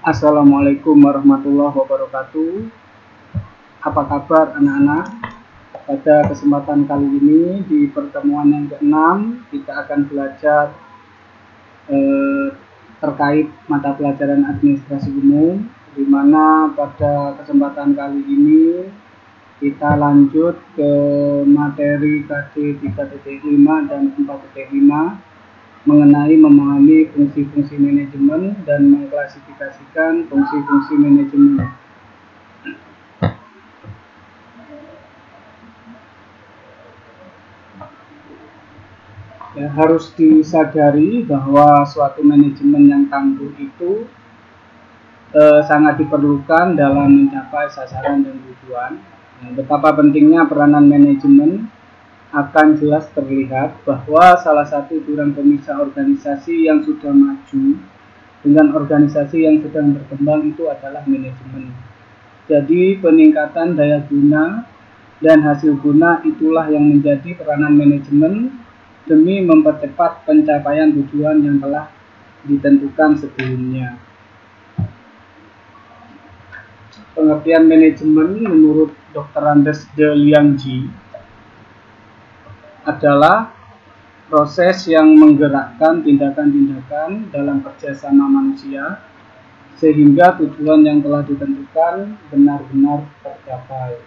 Assalamualaikum warahmatullahi wabarakatuh. Apa kabar anak-anak? Pada kesempatan kali ini di pertemuan yang ke-6 kita akan belajar terkait mata pelajaran administrasi umum, di mana pada kesempatan kali ini kita lanjut ke materi KD 3.5 dan 4.5 mengenai memahami fungsi-fungsi manajemen dan mengklasifikasikan fungsi-fungsi manajemen. Ya, harus disadari bahwa suatu manajemen yang tangguh itu sangat diperlukan dalam mencapai sasaran dan tujuan. Betapa pentingnya peranan manajemen akan jelas terlihat bahwa salah satu jurang pemisah organisasi yang sudah maju dengan organisasi yang sedang berkembang itu adalah manajemen. Jadi peningkatan daya guna dan hasil guna itulah yang menjadi peranan manajemen demi mempercepat pencapaian tujuan yang telah ditentukan sebelumnya. Pengertian manajemen menurut Dr. Anders de Liangji adalah proses yang menggerakkan tindakan-tindakan dalam kerjasama manusia sehingga tujuan yang telah ditentukan benar-benar tercapai.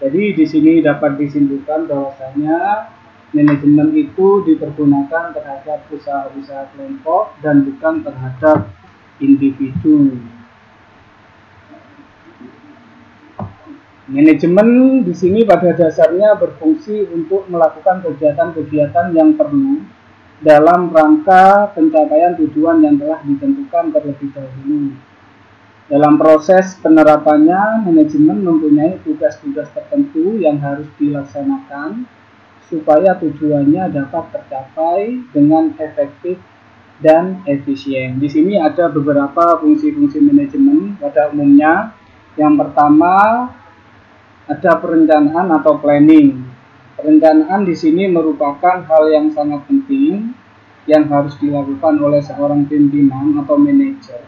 Jadi di sini dapat disimpulkan bahwasanya manajemen itu dipergunakan terhadap usaha-usaha kelompok dan bukan terhadap individu. Manajemen di sini pada dasarnya berfungsi untuk melakukan kegiatan-kegiatan yang perlu dalam rangka pencapaian tujuan yang telah ditentukan terlebih dahulu. Dalam proses penerapannya, manajemen mempunyai tugas-tugas tertentu yang harus dilaksanakan supaya tujuannya dapat tercapai dengan efektif dan efisien. Di sini ada beberapa fungsi-fungsi manajemen pada umumnya. Yang pertama ada perencanaan atau planning. Perencanaan di sini merupakan hal yang sangat penting yang harus dilakukan oleh seorang pimpinan atau manajer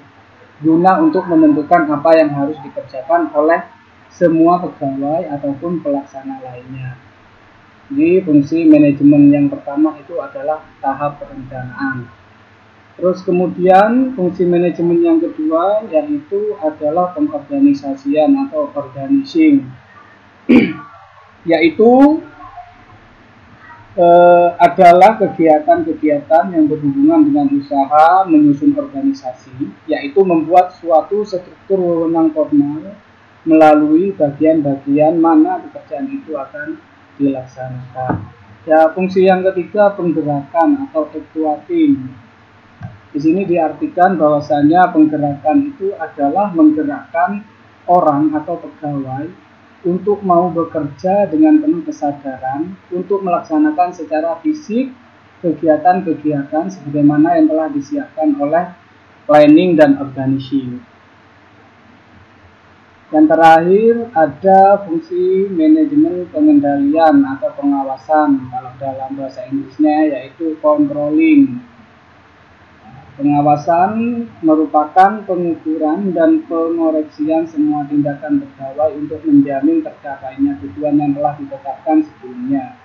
guna untuk menentukan apa yang harus dikerjakan oleh semua pegawai ataupun pelaksana lainnya. Jadi fungsi manajemen yang pertama itu adalah tahap perencanaan. Terus kemudian fungsi manajemen yang kedua yaitu adalah pengorganisasian atau organizing. Yaitu adalah kegiatan-kegiatan yang berhubungan dengan usaha menyusun organisasi, yaitu membuat suatu struktur wewenang formal melalui bagian-bagian mana pekerjaan itu akan dilaksanakan. Ya, fungsi yang ketiga penggerakan atau actuating. Di sini diartikan bahwasanya penggerakan itu adalah menggerakkan orang atau pegawai untuk mau bekerja dengan penuh kesadaran untuk melaksanakan secara fisik kegiatan-kegiatan sebagaimana yang telah disiapkan oleh planning dan organizing. Yang terakhir ada fungsi manajemen pengendalian atau pengawasan, kalau dalam bahasa Inggrisnya yaitu controlling. Pengawasan merupakan pengukuran dan pengoreksian semua tindakan pegawai untuk menjamin tercapainya tujuan yang telah ditetapkan sebelumnya.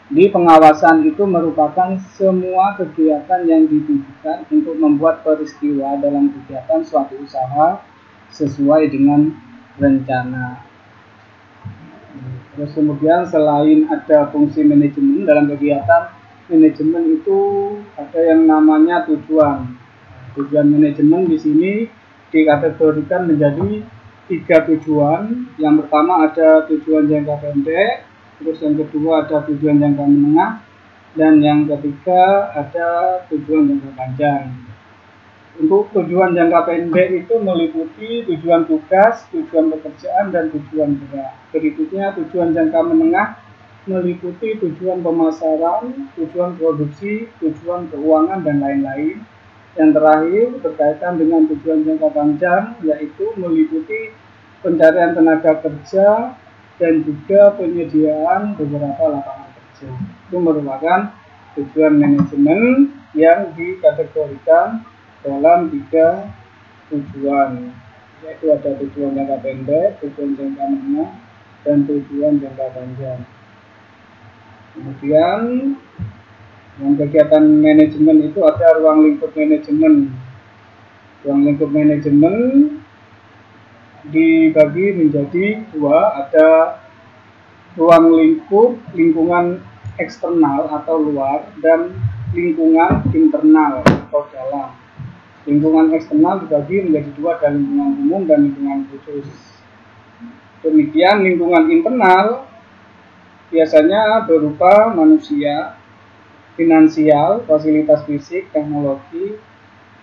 Di pengawasan itu merupakan semua kegiatan yang ditujukan untuk membuat peristiwa dalam kegiatan suatu usaha sesuai dengan rencana. Terus kemudian selain ada fungsi manajemen dalam kegiatan, manajemen itu ada yang namanya tujuan. Tujuan manajemen di sini dikategorikan menjadi 3 tujuan. Yang pertama ada tujuan jangka pendek, terus yang kedua ada tujuan jangka menengah, dan yang ketiga ada tujuan jangka panjang. Untuk tujuan jangka pendek itu meliputi tujuan tugas, tujuan pekerjaan, dan tujuan gerak. Berikutnya tujuan jangka menengah meliputi tujuan pemasaran, tujuan produksi, tujuan keuangan, dan lain-lain. Yang terakhir berkaitan dengan tujuan jangka panjang, yaitu meliputi pencarian tenaga kerja dan juga penyediaan beberapa lapangan kerja. Itu merupakan tujuan manajemen yang dikategorikan dalam 3 tujuan, yaitu ada tujuan jangka pendek, tujuan jangka menengah, dan tujuan jangka panjang. Kemudian yang kegiatan manajemen itu ada ruang lingkup manajemen. Ruang lingkup manajemen dibagi menjadi dua, ada ruang lingkup lingkungan eksternal atau luar dan lingkungan internal atau dalam. Lingkungan eksternal dibagi menjadi dua, ada lingkungan umum dan lingkungan khusus. Demikian lingkungan internal biasanya berupa manusia, finansial, fasilitas fisik, teknologi,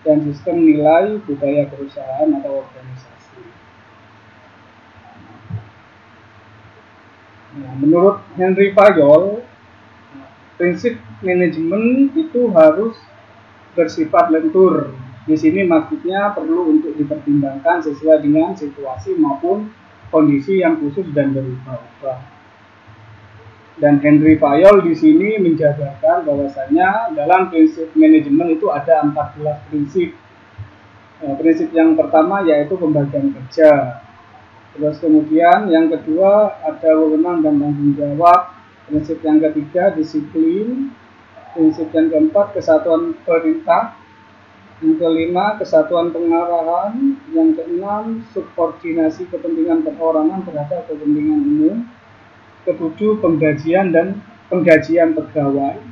dan sistem nilai budaya perusahaan atau organisasi. Nah, menurut Henry Fayol, prinsip manajemen itu harus bersifat lentur. Di sini maksudnya perlu untuk dipertimbangkan sesuai dengan situasi maupun kondisi yang khusus dan berubah-ubah. Dan Henry Fayol di sini menjabarkan bahwasanya dalam prinsip manajemen itu ada 14 prinsip. Prinsip yang pertama yaitu pembagian kerja. Terus kemudian yang kedua ada wewenang dan tanggung jawab. Prinsip yang ketiga disiplin. Prinsip yang keempat kesatuan perintah. Yang kelima kesatuan pengarahan. Yang keenam subordinasi kepentingan perorangan terhadap kepentingan umum. Ketujuh penggajian dan penggajian pegawai.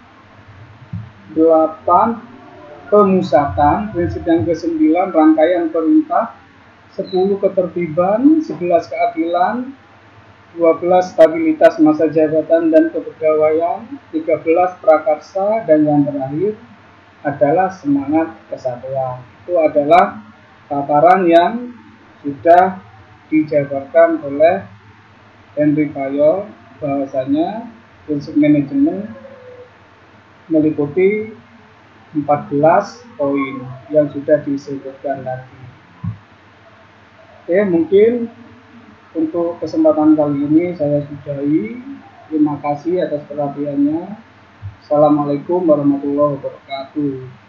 8 pemusatan. Prinsip yang ke-9 rangkaian perintah. 10 ketertiban. 11 keadilan. 12 stabilitas masa jabatan dan kepegawaian. 13 prakarsa. Dan yang terakhir adalah semangat kesatuan. Itu adalah tataran yang sudah dijabarkan oleh Henry Fayol, bahwasanya prinsip manajemen meliputi 14 poin yang sudah disebutkan tadi. Oke, mungkin untuk kesempatan kali ini saya sudahi. Terima kasih atas perhatiannya. Assalamualaikum warahmatullahi wabarakatuh.